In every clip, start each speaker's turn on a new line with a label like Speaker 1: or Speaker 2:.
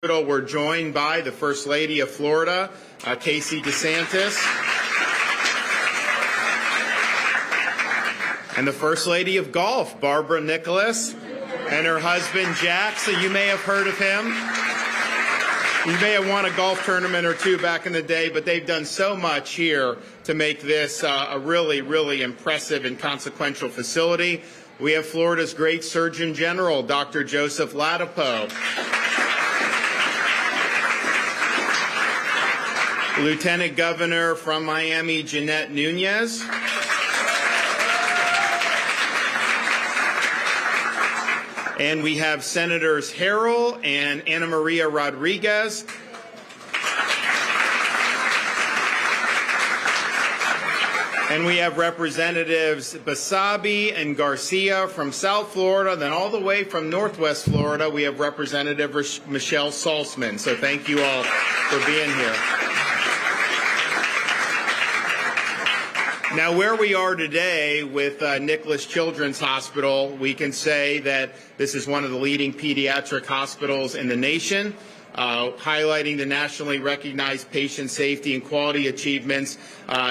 Speaker 1: We're joined by the First Lady of Florida, Casey DeSantis, and the First Lady of Golf, Barbara Nicklaus, and her husband, Jack. So you may have heard of him. You may have won a golf tournament or two back in the day, but they've done so much here to make this a really, really impressive and consequential facility. We have Florida's great Surgeon General, Dr. Joseph Ladapo. Lieutenant Governor from Miami, Jeanette Nuñez. And we have Senators Harrell and Ana Maria Rodriguez. And we have Representatives Basabe and Garcia from South Florida. Then all the way from Northwest Florida, we have Representative Michelle Salzman. So thank you all for being here. Now, where we are today with Nicklaus Children's Hospital, we can say that this is one of the leading pediatric hospitals in the nation, highlighting the nationally recognized patient safety and quality achievements.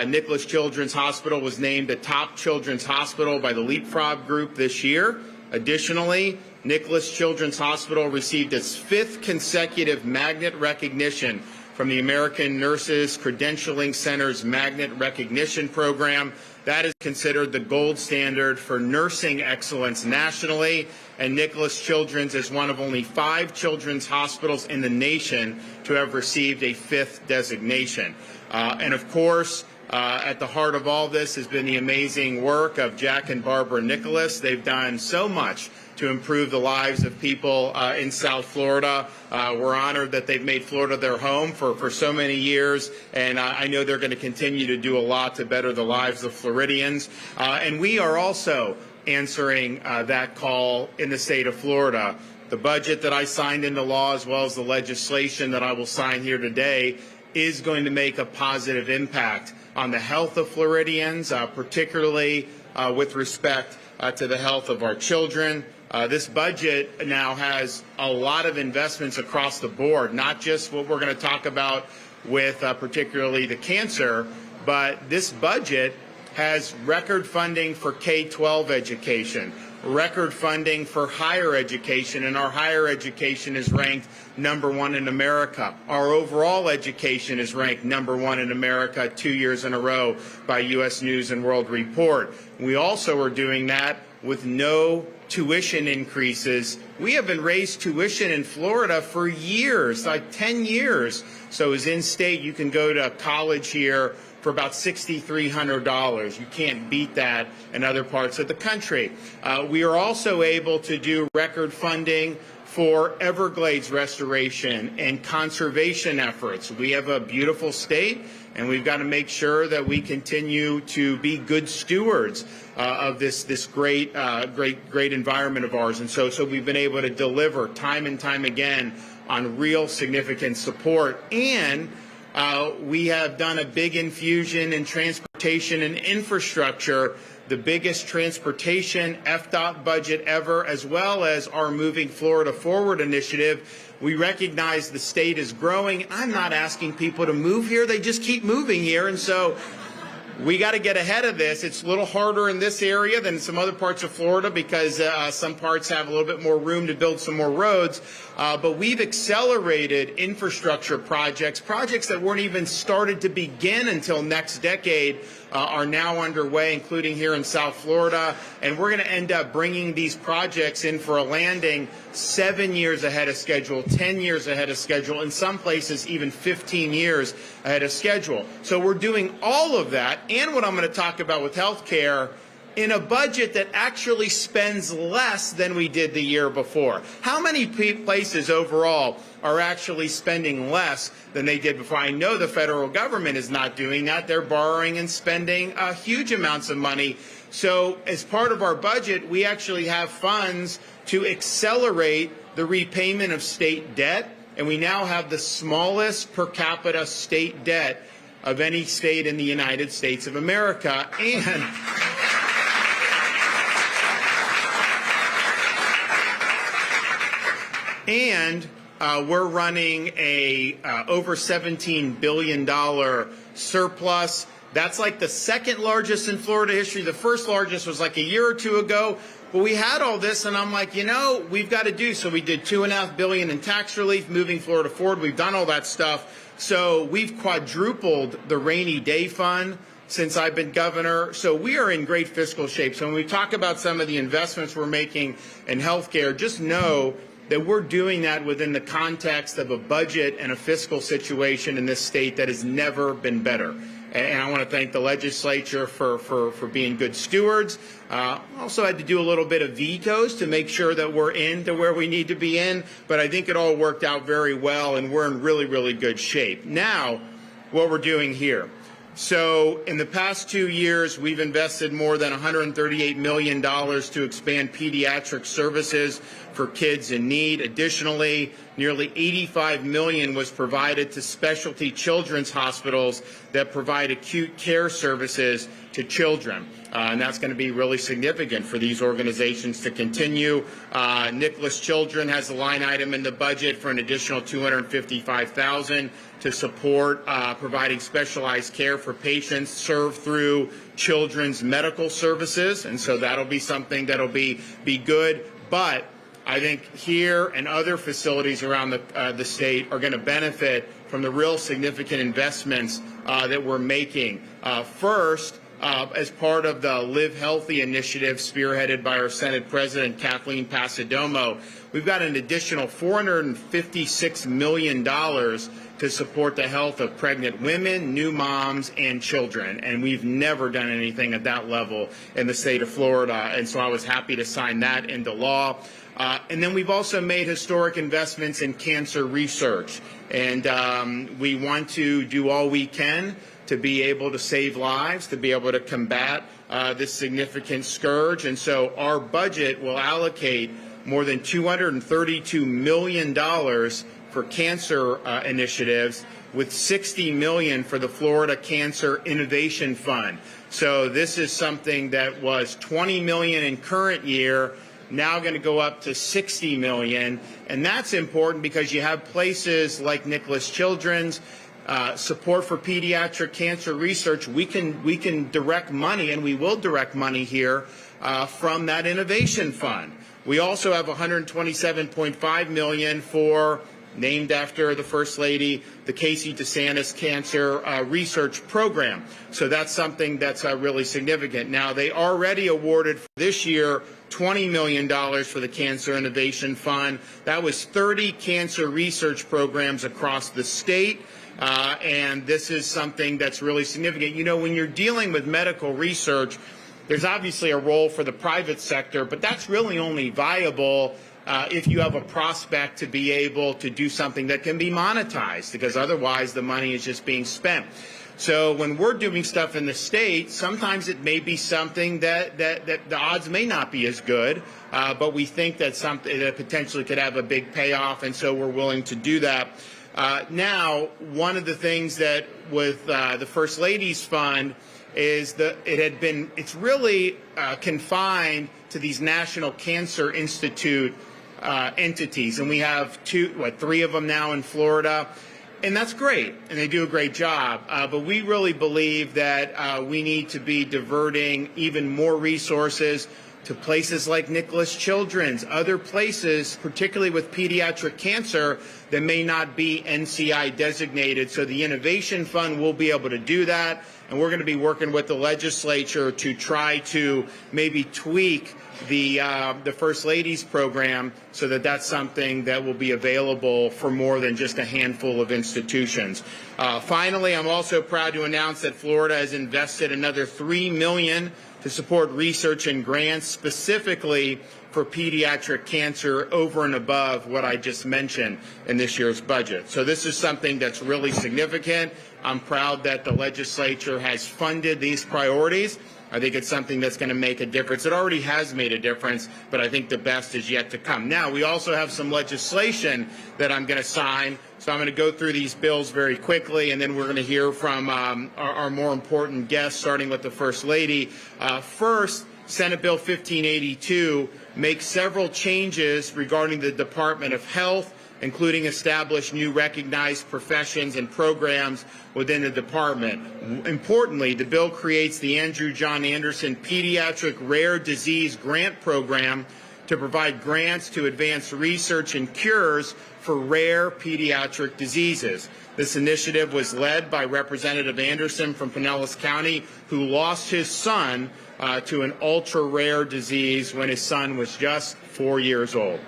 Speaker 1: Nicklaus Children's Hospital was named a top children's hospital by the Leapfrog Group this year. Additionally, Nicklaus Children's Hospital received its 5th consecutive magnet recognition from the American Nurses Credentialing Center's Magnet Recognition Program. That is considered the gold standard for nursing excellence nationally, and Nicklaus Children's is one of only 5 children's hospitals in the nation to have received a 5th designation. And of course, at the heart of all this has been the amazing work of Jack and Barbara Nicklaus. They've done so much to improve the lives of people in South Florida. We're honored that they've made Florida their home for so many years, and I know they're going to continue to do a lot to better the lives of Floridians. And we are also answering that call in the state of Florida. The budget that I signed into law, as well as the legislation that I will sign here today, is going to make a positive impact on the health of Floridians, particularly with respect to the health of our children. This budget now has a lot of investments across the board, not just what we're going to talk about with particularly the cancer, but this budget has record funding for K-12 education, record funding for higher education, and our higher education is ranked #1 in America. Our overall education is ranked #1 in America 2 years in a row by U.S. News and World Report. We also are doing that with no tuition increases. We haven't raised tuition in Florida for years, like 10 years. So as in-state, you can go to college here for about $6,300. You can't beat that in other parts of the country. We are also able to do record funding for Everglades restoration and conservation efforts. We have a beautiful state, and we've got to make sure that we continue to be good stewards of this great environment of ours. And so we've been able to deliver time and time again on real significant support. And we have done a big infusion in transportation and infrastructure, the biggest transportation FDOT budget ever, as well as our Moving Florida Forward initiative. We recognize the state is growing. I'm not asking people to move here. They just keep moving here. And so we got to get ahead of this. It's a little harder in this area than in some other parts of Florida because some parts have a little bit more room to build some more roads. But we've accelerated infrastructure projects that weren't even started to begin until next decade are now underway, including here in South Florida. And we're going to end up bringing these projects in for a landing 7 years ahead of schedule, 10 years ahead of schedule, in some places even 15 years ahead of schedule. So we're doing all of that, and what I'm going to talk about with health care, in a budget that actually spends less than we did the year before. How many places overall are actually spending less than they did before? I know the federal government is not doing that. They're borrowing and spending huge amounts of money. So as part of our budget, we actually have funds to accelerate the repayment of state debt, and we now have the smallest per capita state debt of any state in the United States of America. And we're running a over $17 billion surplus. That's like the second largest in Florida history. The first largest was like a year or two ago. But we had all this, and I'm like, we've got to do. So we did $2.5 billion in tax relief, moving Florida forward. We've done all that stuff. So we've quadrupled the rainy day fund since I've been governor. So we are in great fiscal shape. So when we talk about some of the investments we're making in healthcare, just know that we're doing that within the context of a budget and a fiscal situation in this state that has never been better. And I want to thank the legislature for being good stewards. Also had to do a little bit of vetoes to make sure that we're into where we need to be in. But I think it all worked out very well, and we're in really, really good shape. Now, what we're doing here. So in the past 2 years, we've invested more than $138 million to expand pediatric services for kids in need. Additionally, nearly $85 million was provided to specialty children's hospitals that provide acute care services to children. And that's going to be really significant for these organizations to continue. Nicklaus Children has a line item in the budget for an additional $255,000 to support providing specialized care for patients served through children's medical services. And so that'll be something that'll be good. But I think here and other facilities around the state are going to benefit from the real significant investments that we're making. First, as part of the Live Healthy initiative spearheaded by our Senate President Kathleen Passidomo, we've got an additional $456 million to support the health of pregnant women, new moms, and children. And we've never done anything at that level in the state of Florida. And so I was happy to sign that into law. And then we've also made historic investments in cancer research. And we want to do all we can to be able to save lives, to be able to combat this significant scourge. And so our budget will allocate more than $232 million for cancer initiatives, with $60 million for the Florida Cancer Innovation Fund. So this is something that was $20 million in current year, now going to go up to $60 million. And that's important because you have places like Nicklaus Children's, support for pediatric cancer research. We can direct money, and we will direct money here from that innovation fund. We also have $127.5 million for, named after the First Lady, the DeSantis Cancer Research Program. So that's something that's really significant. Now, they already awarded for this year $20 million for the Cancer Innovation Fund. That was 30 cancer research programs across the state. And this is something that's really significant. When you're dealing with medical research, there's obviously a role for the private sector, but that's really only viable if you have a prospect to be able to do something that can be monetized, because otherwise the money is just being spent. So when we're doing stuff in the state, sometimes it may be something that the odds may not be as good, but we think that something that potentially could have a big payoff, and so we're willing to do that. Now, one of the things that with the First Lady's Fund is that it's really confined to these National Cancer Institute entities, and we have three of them now in Florida, and that's great, and they do a great job. But we really believe that we need to be diverting even more resources to places like Nicklaus Children's, other places, particularly with pediatric cancer, that may not be NCI designated. So the Innovation Fund will be able to do that, and we're going to be working with the legislature to try to maybe tweak the First Lady's program so that that's something that will be available for more than just a handful of institutions. Finally, I'm also proud to announce that Florida has invested another $3 million to support research and grants specifically for pediatric cancer over and above what I just mentioned in this year's budget. So this is something that's really significant. I'm proud that the legislature has funded these priorities. I think it's something that's going to make a difference. It already has made a difference, but I think the best is yet to come. Now, we also have some legislation that I'm going to sign, so I'm going to go through these bills very quickly, and then we're going to hear from our more important guests, starting with the First Lady. First, Senate Bill 1582 makes several changes regarding the Department of Health, including establish new recognized professions and programs within the department. Importantly, the bill creates the Andrew John Anderson Pediatric Rare Disease Grant Program to provide grants to advance research and cures for rare pediatric diseases. This initiative was led by Representative Anderson from Pinellas County, who lost his son to an ultra-rare disease when his son was just 4 years old.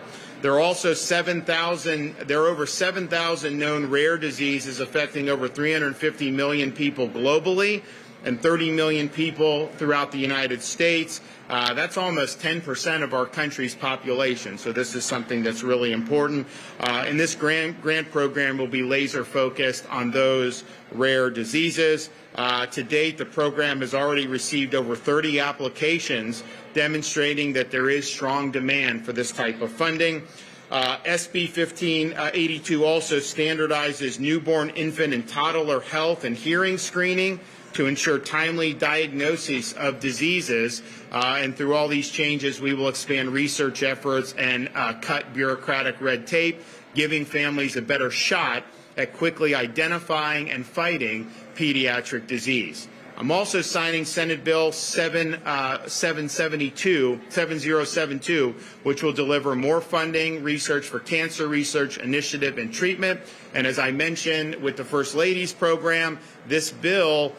Speaker 1: There are also over 7,000 known rare diseases affecting over 350 million people globally and 30 million people throughout the United States. That's almost 10% of our country's population, so this is something that's really important. And this grant program will be laser focused on those rare diseases. To date, the program has already received over 30 applications demonstrating that there is strong demand for this type of funding. SB 1582 also standardizes newborn, infant, and toddler health and hearing screening to ensure timely diagnosis of diseases. And through all these changes, we will expand research efforts and cut bureaucratic red tape, giving families a better shot at quickly identifying and fighting pediatric disease. I'm also signing Senate Bill 7072, which will deliver more funding, research for cancer research, initiative, and treatment. And as I mentioned with the First Lady's program, this bill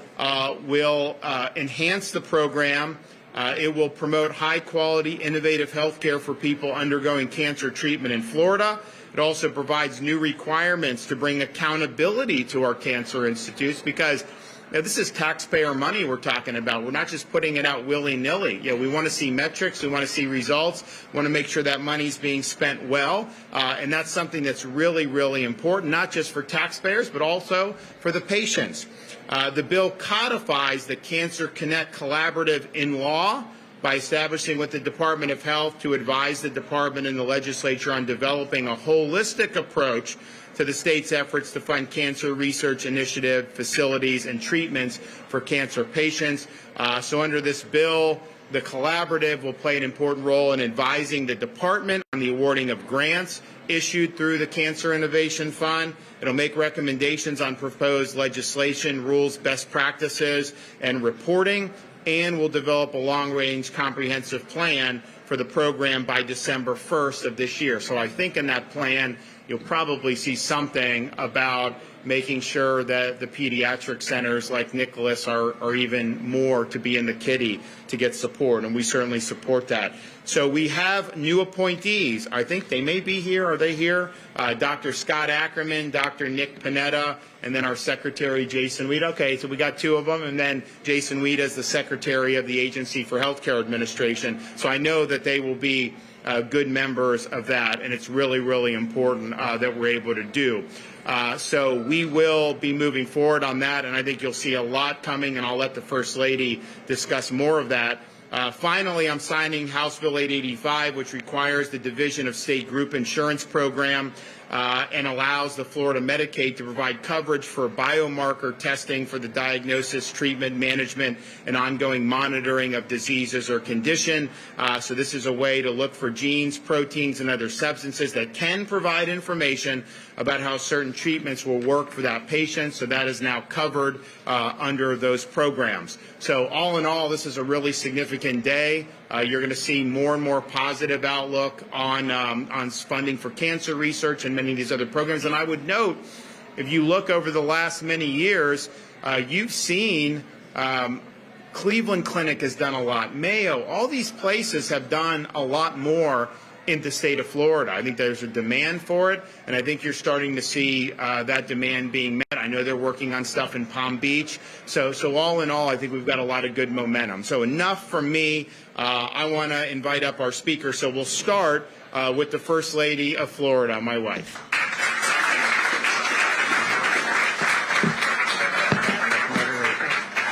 Speaker 1: will enhance the program. It will promote high-quality, innovative health care for people undergoing cancer treatment in Florida. It also provides new requirements to bring accountability to our cancer institutes because this is taxpayer money we're talking about. We're not just putting it out willy-nilly. We want to see metrics. We want to see results. We want to make sure that money's being spent well. And that's something that's really, really important, not just for taxpayers, but also for the patients. The bill codifies the Cancer Connect Collaborative in law by establishing with the Department of Health to advise the department and the legislature on developing a holistic approach to the state's efforts to fund cancer research initiative, facilities, and treatments for cancer patients. So under this bill, the collaborative will play an important role in advising the department on the awarding of grants issued through the Cancer Innovation Fund. It'll make recommendations on proposed legislation, rules, best practices, and reporting, and will develop a long-range comprehensive plan for the program by December 1st of this year. So I think in that plan, you'll probably see something about making sure that the pediatric centers like Nicklaus are even more to be in the kitty to get support, and we certainly support that. So we have new appointees. I think they may be here. Are they here? Dr. Scott Ackerman, Dr. Nick Panetta, and then our Secretary, Jason Weed. Okay, so we got two of them, and then Jason Weed as the Secretary of the Agency for Healthcare Administration. So I know that they will be good members of that, and it's really, really important that we're able to do. So we will be moving forward on that, and I think you'll see a lot coming, and I'll let the First Lady discuss more of that. Finally, I'm signing House Bill 885, which requires the Division of State Group Insurance Program and allows the Florida Medicaid to provide coverage for biomarker testing for the diagnosis, treatment, management, and ongoing monitoring of diseases or condition. So this is a way to look for genes, proteins, and other substances that can provide information about how certain treatments will work for that patient. So that is now covered under those programs. So all in all, this is a really significant day. You're going to see more and more positive outlook on funding for cancer research and many of these other programs. And I would note, if you look over the last many years, you've seen Cleveland Clinic has done a lot. Mayo, all these places have done a lot more in the state of Florida. I think there's a demand for it, and I think you're starting to see that demand being met. I know they're working on stuff in Palm Beach. So all in all, I think we've got a lot of good momentum. So enough from me. I want to invite up our speaker. So we'll start with the First Lady of Florida, my wife.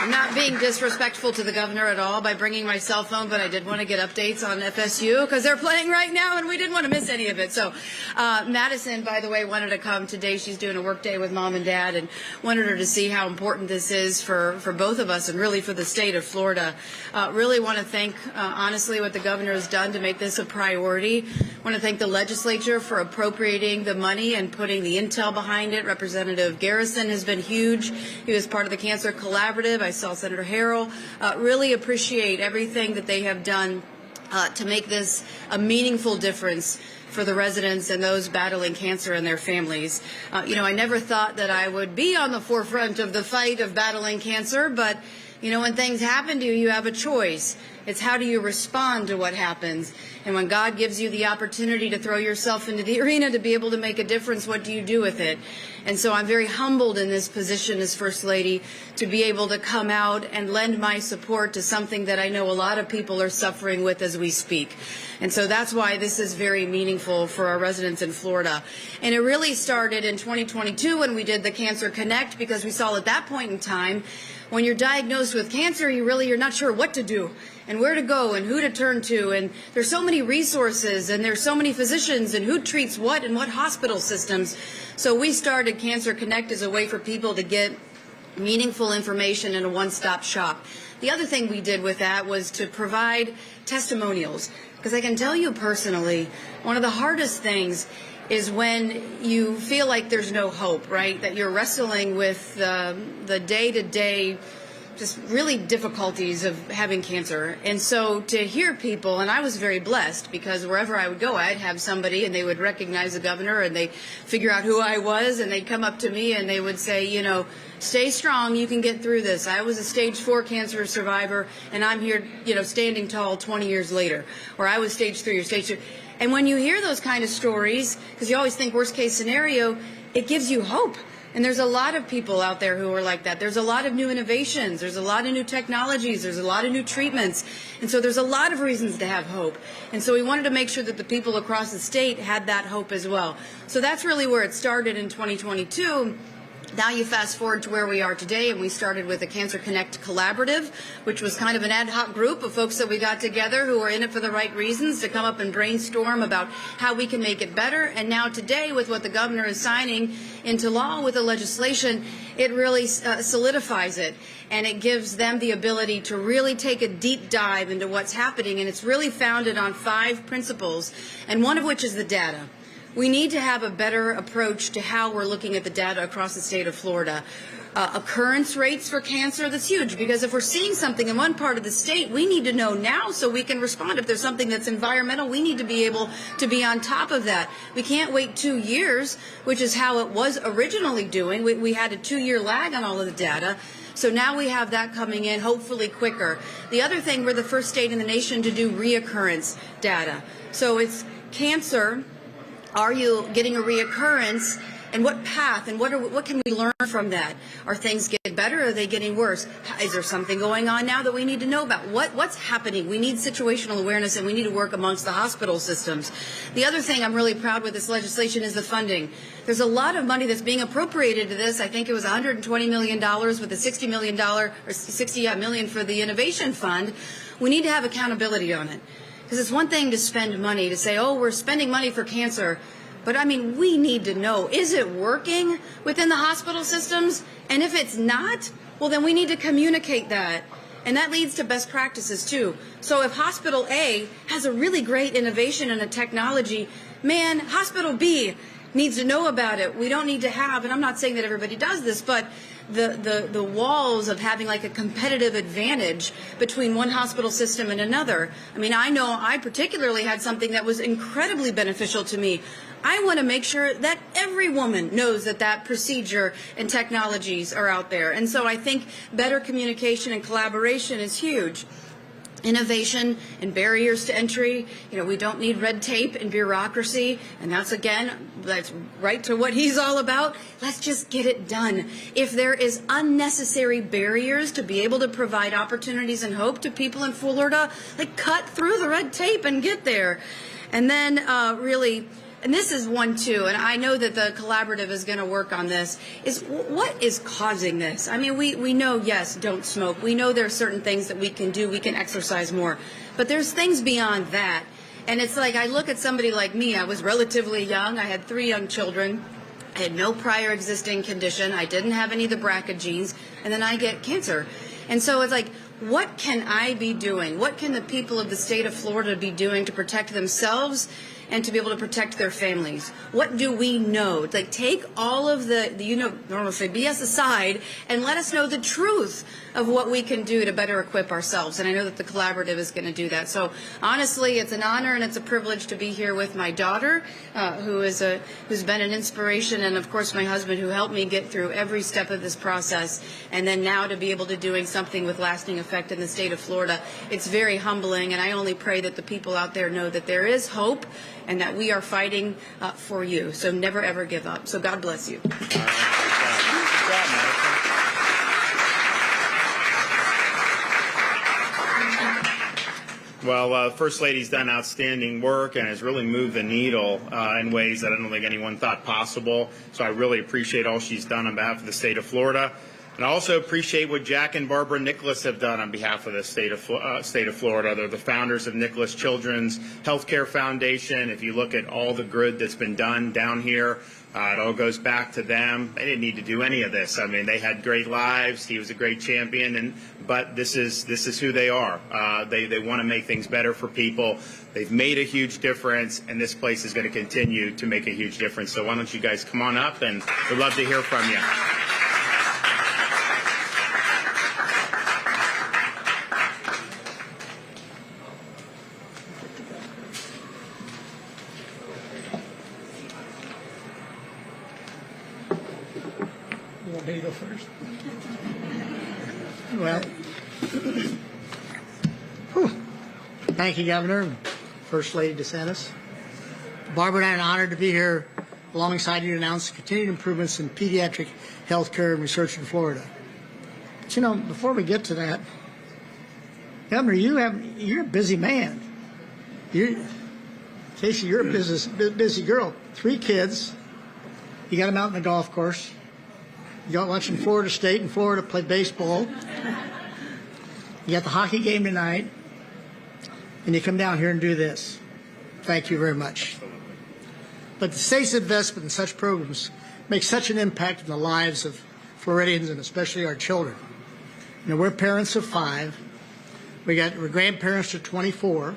Speaker 2: I'm not being being disrespectful to the governor at all by bringing my cell phone, but I did want to get updates on FSU because they're playing right now and we didn't want to miss any of it. So Madison, by the way, wanted to come today. She's doing a work day with mom and dad and wanted her to see how important this is for both of us and really for the state of Florida. Really want to thank, honestly, what the governor has done to make this a priority. Want to thank the legislature for appropriating the money and putting the intel behind it. Representative Garrison has been huge. He was part of the Cancer Collaborative. I saw Senator Harrell. Really appreciate everything that they have done to make this a meaningful difference for the residents and those battling cancer and their families. I never thought that I would be on the forefront of the fight of battling cancer, but when things happen to you, you have a choice. It's how do you respond to what happens? And when God gives you the opportunity to throw yourself into the arena to be able to make a difference, what do you do with it? And so I'm very humbled in this position as First Lady to be able to come out and lend my support to something that I know a lot of people are suffering with as we speak. And so that's why this is very meaningful for our residents in Florida. And it really started in 2022 when we did the Cancer Connect, because we saw at that point in time, when you're diagnosed with cancer, you're not sure what to do and where to go and who to turn to. And there's so many resources and there's so many physicians and who treats what and what hospital systems. So we started Cancer Connect as a way for people to get meaningful information in a one-stop shop. The other thing we did with that was to provide testimonials, because I can tell you personally, one of the hardest things is when you feel like there's no hope, right? That you're wrestling with the day-to-day just really difficulties of having cancer. And so to hear people, and I was very blessed because wherever I would go, I'd have somebody and they would recognize the governor and they'd figure out who I was and they'd come up to me and they would say, stay strong, you can get through this. I was a stage 4 cancer survivor and I'm here, standing tall 20 years later. Or I was stage 3 or stage 2. And when you hear those kind of stories, because you always think worst case scenario, it gives you hope. And there's a lot of people out there who are like that. There's a lot of new innovations. There's a lot of new technologies. There's a lot of new treatments. And so there's a lot of reasons to have hope. And so we wanted to make sure that the people across the state had that hope as well. So that's really where it started in 2022. Now you fast forward to where we are today, and we started with the Cancer Connect Collaborative, which was kind of an ad hoc group of folks that we got together who were in it for the right reasons to come up and brainstorm about how we can make it better. And now today, with what the governor is signing into law with the legislation, it really solidifies it, and it gives them the ability to really take a deep dive into what's happening. And it's really founded on 5 principles, and one of which is the data. We need to have a better approach to how we're looking at the data across the state of Florida. Occurrence rates for cancer, that's huge, because if we're seeing something in one part of the state, we need to know now so we can respond. If there's something that's environmental, we need to be able to be on top of that. We can't wait 2 years, which is how it was originally doing. We had a 2-year lag on all of the data. So now we have that coming in, hopefully quicker. The other thing, we're the first state in the nation to do reoccurrence data. So it's cancer. Are you getting a reoccurrence, and what path, and what can we learn from that? Are things getting better, or are they getting worse? Is there something going on now that we need to know about? What's happening? We need situational awareness, and we need to work amongst the hospital systems. The other thing I'm really proud with this legislation is the funding. There's a lot of money that's being appropriated to this. I think it was $120 million with a $60 million or $60 million for the Innovation Fund. We need to have accountability on it. Because it's one thing to spend money, to say, oh, we're spending money for cancer. But, we need to know, is it working within the hospital systems? And if it's not, well, then we need to communicate that. And that leads to best practices, too. So if Hospital A has a really great innovation and a technology, man, Hospital B needs to know about it. We don't need to have, and I'm not saying that everybody does this, but the walls of having like a competitive advantage between one hospital system and another. I know I particularly had something that was incredibly beneficial to me. I want to make sure that every woman knows that procedure and technologies are out there. And so I think better communication and collaboration is huge. Innovation and barriers to entry. We don't need red tape and bureaucracy. And that's right to what he's all about. Let's just get it done. If there is unnecessary barriers to be able to provide opportunities and hope to people in Florida, cut through the red tape and get there. And then really and this is one too, and I know that the collaborative is going to work on this, is what is causing this? I mean, we know, yes, don't smoke. We know there are certain things that we can do. We can exercise more. But there's things beyond that. And it's like I look at somebody like me. I was relatively young. I had 3 young children. I had no prior existing condition. I didn't have any of the BRCA genes. And then I get cancer. And so it's like, what can I be doing? What can the people of the state of Florida be doing to protect themselves and to be able to protect their families? What do we know? Like, take all of the normal say BS aside and let us know the truth of what we can do to better equip ourselves. And I know that the collaborative is going to do that. So honestly, it's an honor and it's a privilege to be here with my daughter, who's been an inspiration, and of course my husband, who helped me get through every step of this process. And then now to be able to doing something with lasting effect in the state of Florida, it's very humbling. And I only pray that the people out there know that there is hope and that we are fighting for you. So never, ever give up. So God bless you.
Speaker 1: Good job, Madison. Well, First Lady's done outstanding work and has really moved the needle in ways that I don't think anyone thought possible. So I really appreciate all she's done on behalf of the state of Florida. And I also appreciate what Jack and Barbara Nicklaus have done on behalf of the state of Florida. They're the founders of Nicklaus Children's Healthcare Foundation. If you look at all the good that's been done down here, it all goes back to them. They didn't need to do any of this. I mean, they had great lives. He was a great champion, but this is who they are. They want to make things better for people. They've made a huge difference, and this place is going to continue to make a huge difference. So why don't you guys come on up, and we'd love to hear from you.
Speaker 3: You want me to go first? Well, thank you, Governor, First Lady DeSantis. Barbara and I are honored to be here alongside you to announce continued improvements in pediatric health care and research in Florida. But you know, before we get to that, Governor, you're a busy man. Casey, you're a busy girl. 3 kids. You got them out in the golf course. You got watching Florida State and Florida play baseball. You got the hockey game tonight. And you come down here and do this. Thank you very much. But the state's investment in such programs makes such an impact on the lives of Floridians and especially our children. You know, we're parents of 5. We're grandparents to 24.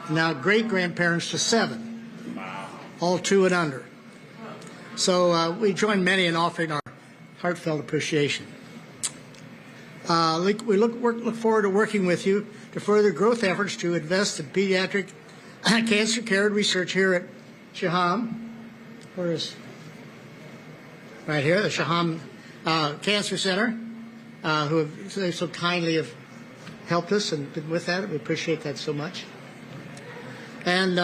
Speaker 3: And now great-grandparents to 7.
Speaker 1: Wow.
Speaker 3: All 2 and under. So we join many in offering our heartfelt appreciation. We look forward to working with you to further growth efforts to invest in pediatric cancer care and research here at Shaham. Where is right here, the Shaham Cancer Center, who have so kindly have helped us and been with that. We appreciate that so much. And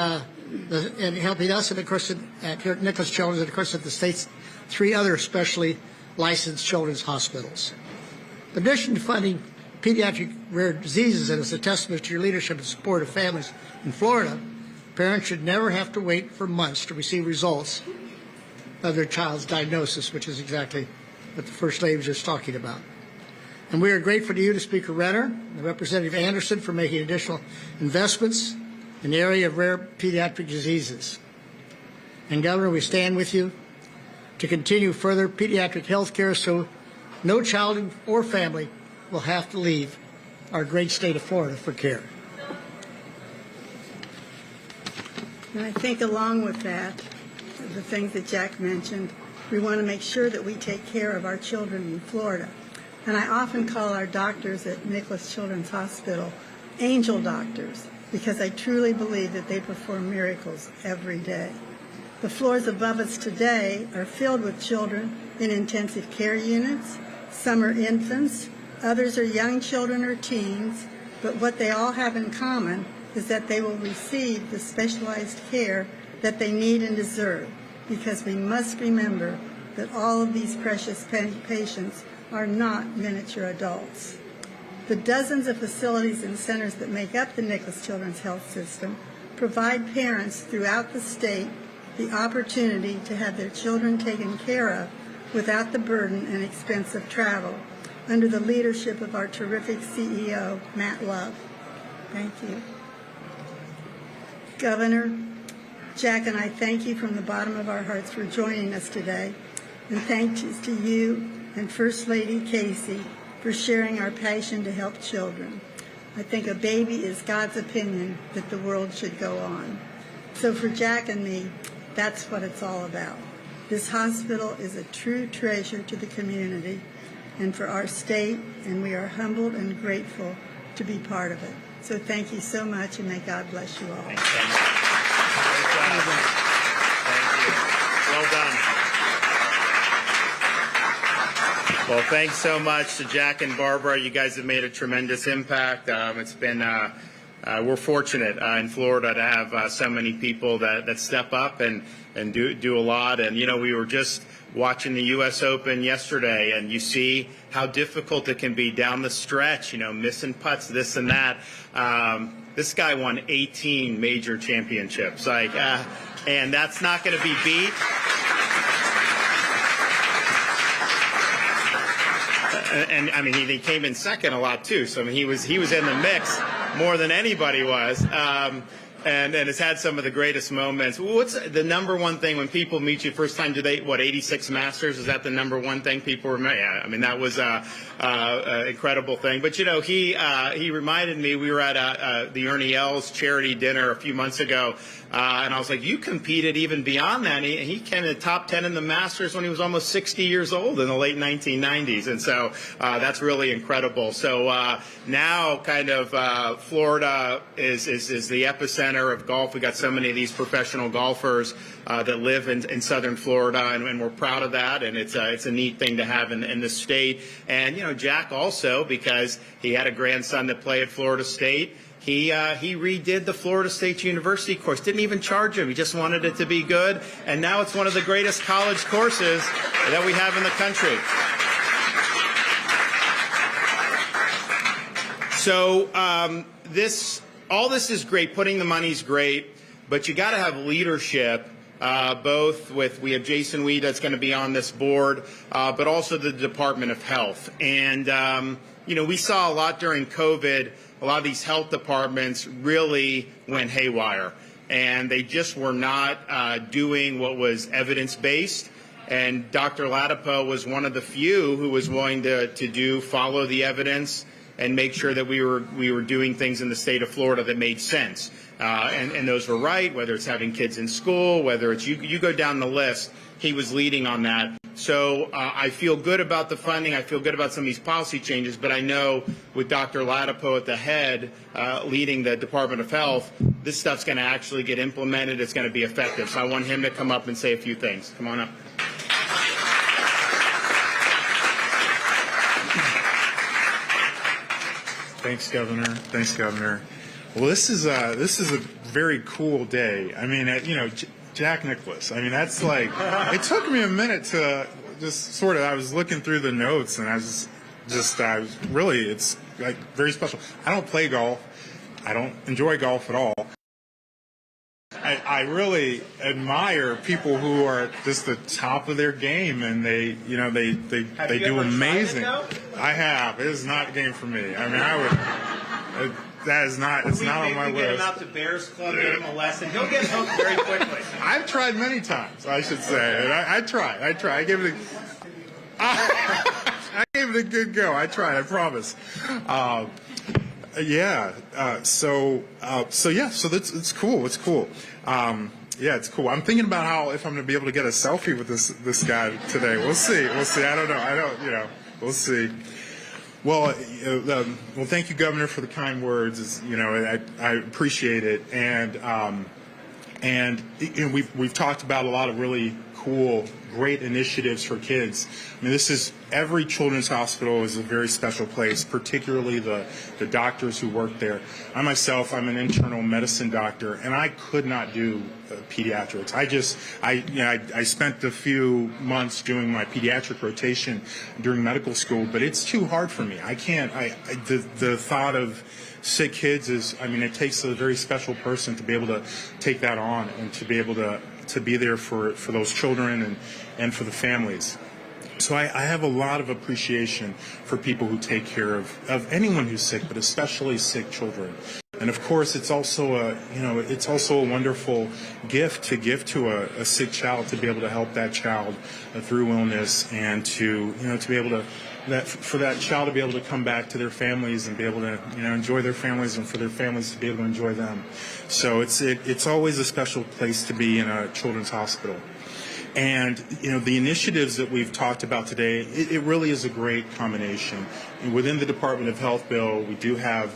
Speaker 3: helping us, and of course here at Nicklaus Children's, and of course at the state's 3 other specially licensed children's hospitals. In addition to funding pediatric rare diseases, and it's a testament to your leadership and support of families in Florida, parents should never have to wait for months to receive results of their child's diagnosis, which is exactly what the First Lady was just talking about. And we are grateful to you, to Speaker Renner and Representative Anderson, for making additional investments in the area of rare pediatric diseases. And Governor, we stand with you to continue further pediatric health care so no child or family will have to leave our great state of Florida for care.
Speaker 4: And I think along with that, the things that Jack mentioned, we want to make sure that we take care of our children in Florida. And I often call our doctors at Nicklaus Children's Hospital angel doctors, because I truly believe that they perform miracles every day. The floors above us today are filled with children in intensive care units. Some are infants, others are young children or teens, but what they all have in common is that they will receive the specialized care that they need and deserve, because we must remember that all of these precious patients are not miniature adults. The dozens of facilities and centers that make up the Nicklaus Children's Health System provide parents throughout the state the opportunity to have their children taken care of without the burden and expense of travel, under the leadership of our terrific CEO, Matt Love. Thank you. Governor, Jack and I thank you from the bottom of our hearts for joining us today, and thanks to you and First Lady Casey for sharing our passion to help children. I think a baby is God's opinion that the world should go on. So for Jack and me, that's what it's all about. This hospital is a true treasure to the community and for our state, and we are humbled and grateful to be part of it. So thank you so much, and may God bless you all.
Speaker 1: Thank you. Well done. Well, thanks so much to Jack and Barbara. You guys have made a tremendous impact. It's been we're fortunate in Florida to have so many people that step up and do a lot. And you know, we were just watching the U.S. Open yesterday, and you see how difficult it can be down the stretch. You know, missing putts, this and that. This guy won 18 major championships, and that's not going to be beat. And I mean, he came in second a lot too. So I mean, he was in the mix more than anybody was, and has had some of the greatest moments. What's the number one thing when people meet you first time? Do they 86 Masters? Is that the number one thing people remember? Yeah, I mean that was an incredible thing. But you know, he reminded me, we were at the Ernie Els charity dinner a few months ago. And I was like, you competed even beyond that. And he came in the top 10 in the Masters when he was almost 60 years old in the late 1990s. And so that's really incredible. So now kind of Florida is the epicenter of golf. We got so many of these professional golfers that live in southern Florida, and we're proud of that. And it's a neat thing to have in the state. And, you know, Jack also, because he had a grandson that played at Florida State, he redid the Florida State University course. Didn't even charge him. He just wanted it to be good. And now it's one of the greatest college courses that we have in the country. So all this is great. Putting the money's great, but you got to have leadership. Both we have Jason Weed that's going to be on this board, but also the Department of Health. And you know, we saw a lot during COVID. A lot of these health departments really went haywire, and they just were not doing what was evidence-based. And Dr. Ladapo was one of the few who was willing to follow the evidence and make sure that we were doing things in the state of Florida that made sense. And those were right, whether it's having kids in school, whether it's you go down the list, he was leading on that. So I feel good about the funding. I feel good about some of these policy changes, but I know with Dr. Ladapo at the head leading the Department of Health, this stuff's going to actually get implemented. It's going to be effective. So I want him to come up and say a few things. Come on up.
Speaker 5: Thanks, Governor. Thanks, Governor. Well, this is a very cool day. I mean, you know, Jack Nicklaus. I mean, that's like, it took me a minute to just sort of, I was looking through the notes, and I was really, it's like very special. I don't play golf. I don't enjoy golf at all. I really admire people who are just the top of their game, and they do amazing. I have. It is not a game for me. I mean, that is not. It's not on my list. Get him out to Bears Club, get him a lesson. He'll get hooked very quickly. I've tried many times, I should say. And I tried. I gave it a good go. I tried. I promise. So it's cool. It's cool. It's cool. I'm thinking about how if I'm going to be able to get a selfie with this guy today. We'll see. I don't know. We'll see. Well, thank you, Governor, for the kind words. I appreciate it, and we've talked about a lot of really cool, great initiatives for kids. I mean, every children's hospital is a very special place, particularly the doctors who work there. I'm an internal medicine doctor, and I could not do pediatrics. I spent a few months doing my pediatric rotation during medical school, but it's too hard for me. I can't. The thought of sick kids it takes a very special person to be able to take that on and to be able to to be there for those children and for the families. So I have a lot of appreciation for people who take care of anyone who's sick, but especially sick children. And of course, it's also a wonderful gift to give to a sick child, to be able to help that child through illness, and to be able to for that child to be able to come back to their families and be able to enjoy their families, and for their families to be able to enjoy them. So it's always a special place to be in a children's hospital. And the initiatives that we've talked about today, it really is a great combination. And within the Department of Health bill, we do have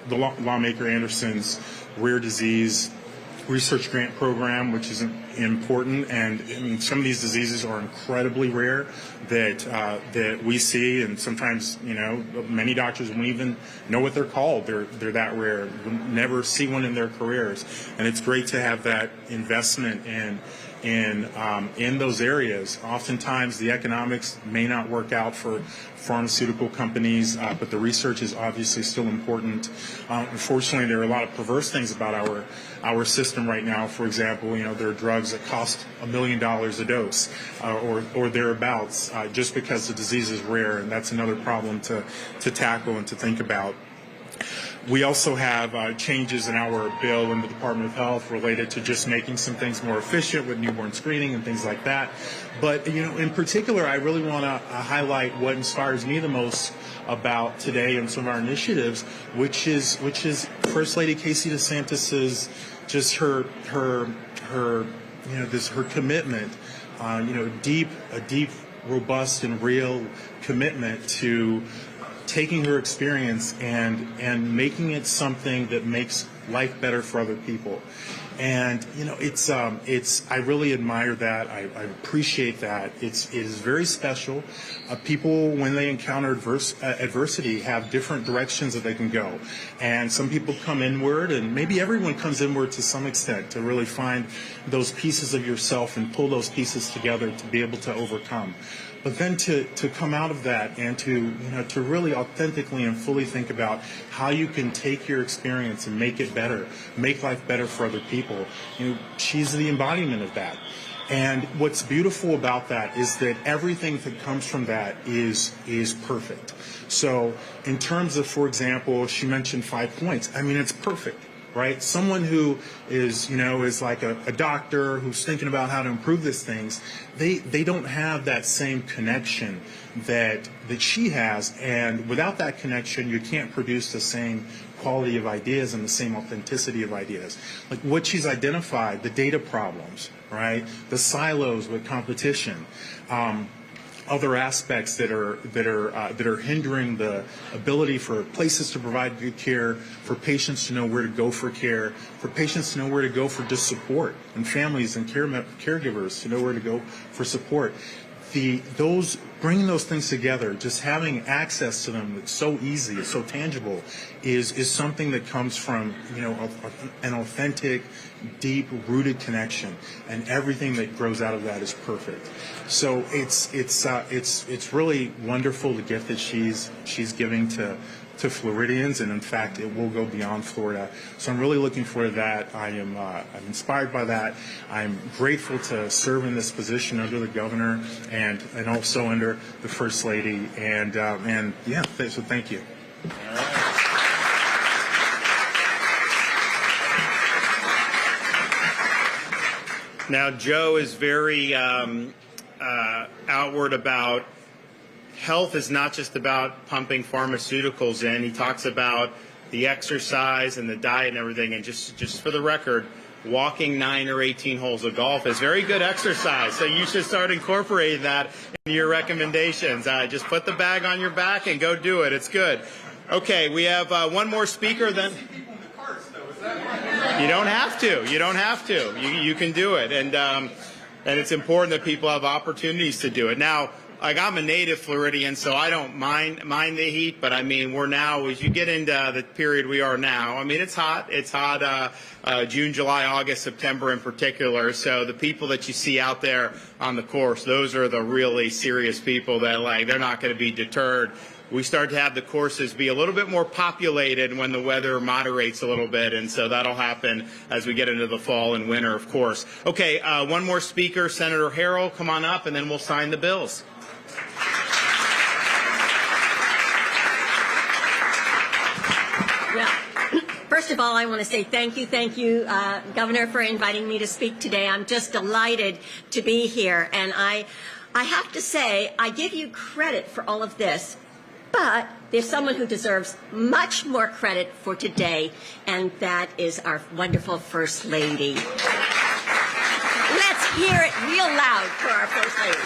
Speaker 5: the lawmaker Anderson's rare disease research grant program, which is important. And I mean, some of these diseases are incredibly rare that we see, and sometimes many doctors won't even know what they're called. They're that rare. You'll never see one in their careers, and it's great to have that investment in those areas. Oftentimes, the economics may not work out for pharmaceutical companies, but the research is obviously still important. Unfortunately, there are a lot of perverse things about our system right now. For example, there are drugs that cost $1 million a dose, or thereabouts, just because the disease is rare, and that's another problem to tackle and to think about. We also have changes in our bill in the Department of Health related to just making some things more efficient with newborn screening and things like that. But, in particular, I really want to highlight what inspires me the most about today and some of our initiatives, which is First Lady Casey DeSantis's just her commitment, a deep, robust, and real commitment to taking her experience and making it something that makes life better for other people. And I really admire that. I appreciate that. It is very special. People, when they encounter adversity, have different directions that they can go. And some people come inward, and maybe everyone comes inward to some extent, to really find those pieces of yourself and pull those pieces together to be able to overcome. But then to come out of that and to really authentically and fully think about how you can take your experience and make it better, make life better for other people. She's the embodiment of that. And what's beautiful about that is that everything that comes from that is perfect. So in terms of, for example, she mentioned 5 points. I mean, it's perfect. Right? Someone who is like a doctor who's thinking about how to improve these things, they don't have that same connection that she has, and without that connection, you can't produce the same quality of ideas and the same authenticity of ideas. Like what she's identified, the data problems, right? The silos with competition. Other aspects that are hindering the ability for places to provide good care, for patients to know where to go for care, for patients to know where to go for just support, and families and caregivers to know where to go for support. Bringing those things together, just having access to them that's so easy, it's so tangible, is something that comes from an authentic, deep-rooted connection, and everything that grows out of that is perfect. So it's really wonderful, the gift that she's giving to Floridians, and in fact, it will go beyond Florida. So I'm really looking forward to that. I'm inspired by that. I'm grateful to serve in this position under the governor and also under the First Lady. And yeah, so thank you.
Speaker 1: All right. Now, Joe is very outward about health is not just about pumping pharmaceuticals in. He talks about the exercise and the diet and everything. And just for the record, walking 9 or 18 holes of golf is very good exercise. So you should start incorporating that in your recommendations. Just put the bag on your back and go do it. It's good. Okay, we have one more speaker then. You don't have to. You don't have to. You can do it. And it's important that people have opportunities to do it. Now, like, I'm a native Floridian, so I don't mind the heat, but I mean, we're now, as you get into the period we are now, I mean, it's hot. It's hot June, July, August, September in particular. So the people that you see out there on the course, those are the really serious people that, like, they're not going to be deterred. We start to have the courses be a little bit more populated when the weather moderates a little bit, and so that'll happen as we get into the fall and winter, of course. Okay, one more speaker, Senator Harrell, come on up, and then we'll sign the bills.
Speaker 6: Well, first of all, I want to say thank you, Governor, for inviting me to speak today. I'm just delighted to be here, and I have to say, I give you credit for all of this, but there's someone who deserves much more credit for today, and that is our wonderful First Lady. Let's hear it real loud for our First Lady.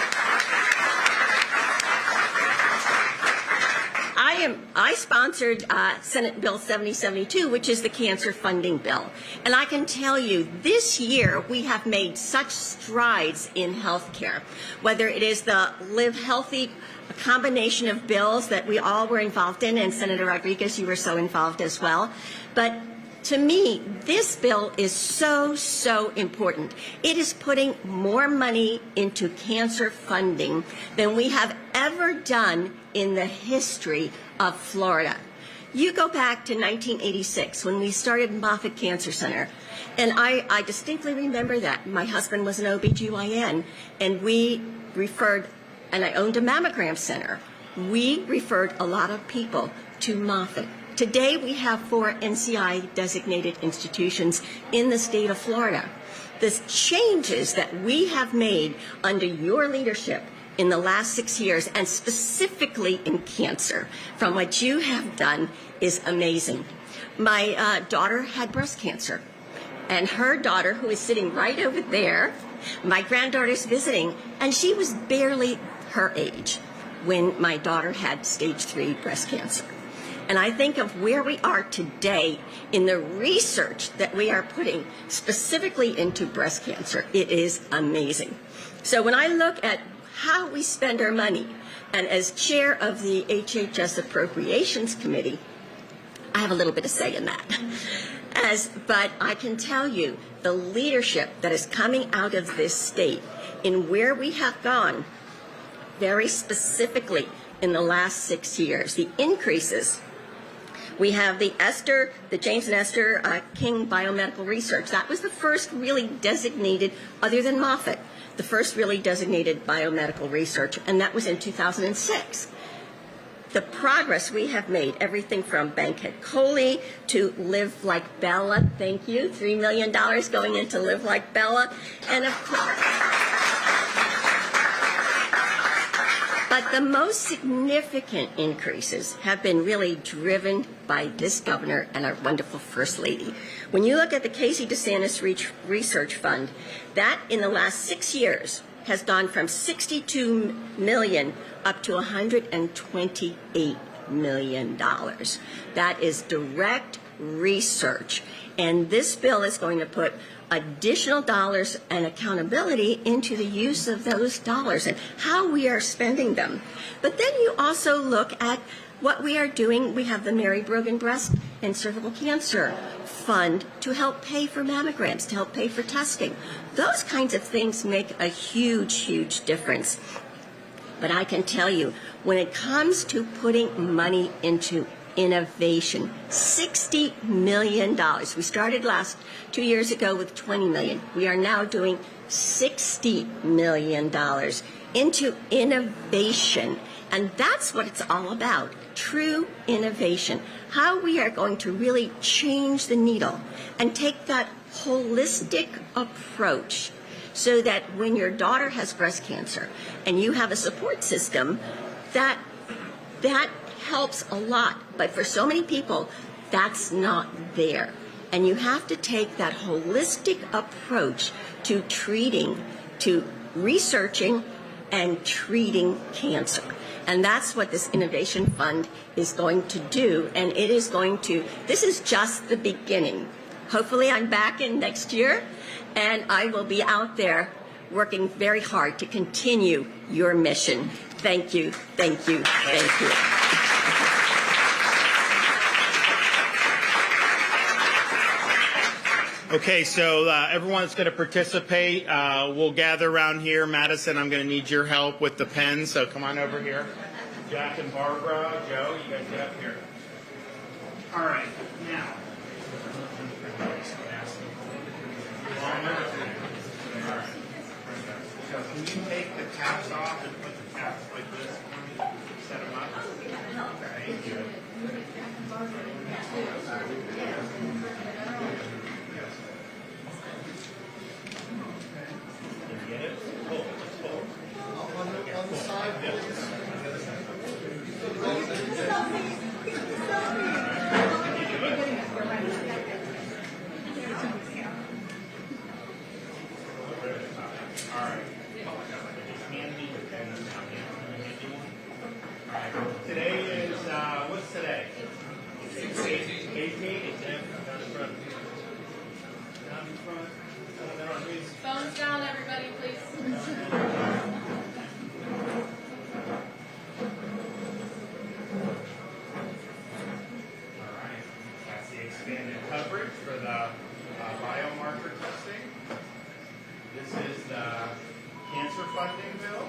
Speaker 6: I sponsored Senate Bill 7072, which is the cancer funding bill. And I can tell you, this year we have made such strides in health care, whether it is the Live Healthy, a combination of bills that we all were involved in, and Senator Rodriguez, you were so involved as well. But to me, this bill is so, so important. It is putting more money into cancer funding than we have ever done in the history of Florida. You go back to 1986 when we started Moffitt Cancer Center, and I distinctly remember that. My husband was an OBGYN, and we referred, and I owned a mammogram center. We referred a lot of people to Moffitt. Today we have 4 NCI designated institutions in the state of Florida. The changes that we have made under your leadership in the last 6 years, and specifically in cancer, from what you have done is amazing. My daughter had breast cancer, and her daughter, who is sitting right over there, my granddaughter's visiting, and she was barely her age when my daughter had stage 3 breast cancer. And I think of where we are today in the research that we are putting specifically into breast cancer. It is amazing. So when I look at how we spend our money, and as chair of the HHS Appropriations Committee, I have a little bit of say in that. But I can tell you the leadership that is coming out of this state in where we have gone very specifically in the last 6 years, the increases. We have the James and Esther King Biomedical Research. That was the first really designated, other than Moffitt, the first really designated biomedical research, and that was in 2006. The progress we have made, everything from Bankhead Coley to Live Like Bella, thank you, $3 million going into Live Like Bella, and of course, but the most significant increases have been really driven by this governor and our wonderful First Lady. When you look at the Casey DeSantis Research Fund, that in the last 6 years has gone from $62 million up to $128 million. That is direct research. And this bill is going to put additional dollars and accountability into the use of those dollars and how we are spending them. But then you also look at what we are doing. We have the Mary Brogan Breast and Cervical Cancer Fund to help pay for mammograms, to help pay for testing. Those kinds of things make a huge, huge difference. But I can tell you, when it comes to putting money into innovation, $60 million. We started 2 years ago with $20 million. We are now doing $60 million into innovation. And that's what it's all about, true innovation. How we are going to really change the needle and take that holistic approach so that when your daughter has breast cancer and you have a support system, that helps a lot. But for so many people, that's not there. And you have to take that holistic approach to treating, to researching and treating cancer. And that's what this Innovation Fund is going to do. And it is going to, this is just the beginning. Hopefully I'm back in next year and I will be out there working very hard to continue your mission. Thank you, thank you, thank you.
Speaker 1: Okay, so everyone that's going to participate, we'll gather around here. Madison, I'm going to need your help with the pen, so come on over here. Jack and Barbara, Joe, you guys get up here. All right, now. All right. So can you take the caps off and put the caps like this for me? Set them up. Thank you. Get it? Pull. On the side. All right. Hand me the pen now. All right. Today is, what's today? 18. Down in front. Down in front.
Speaker 7: Phones down, everybody, please.
Speaker 1: All right. That's the expanded coverage for the biomarker testing. This is the cancer funding bill.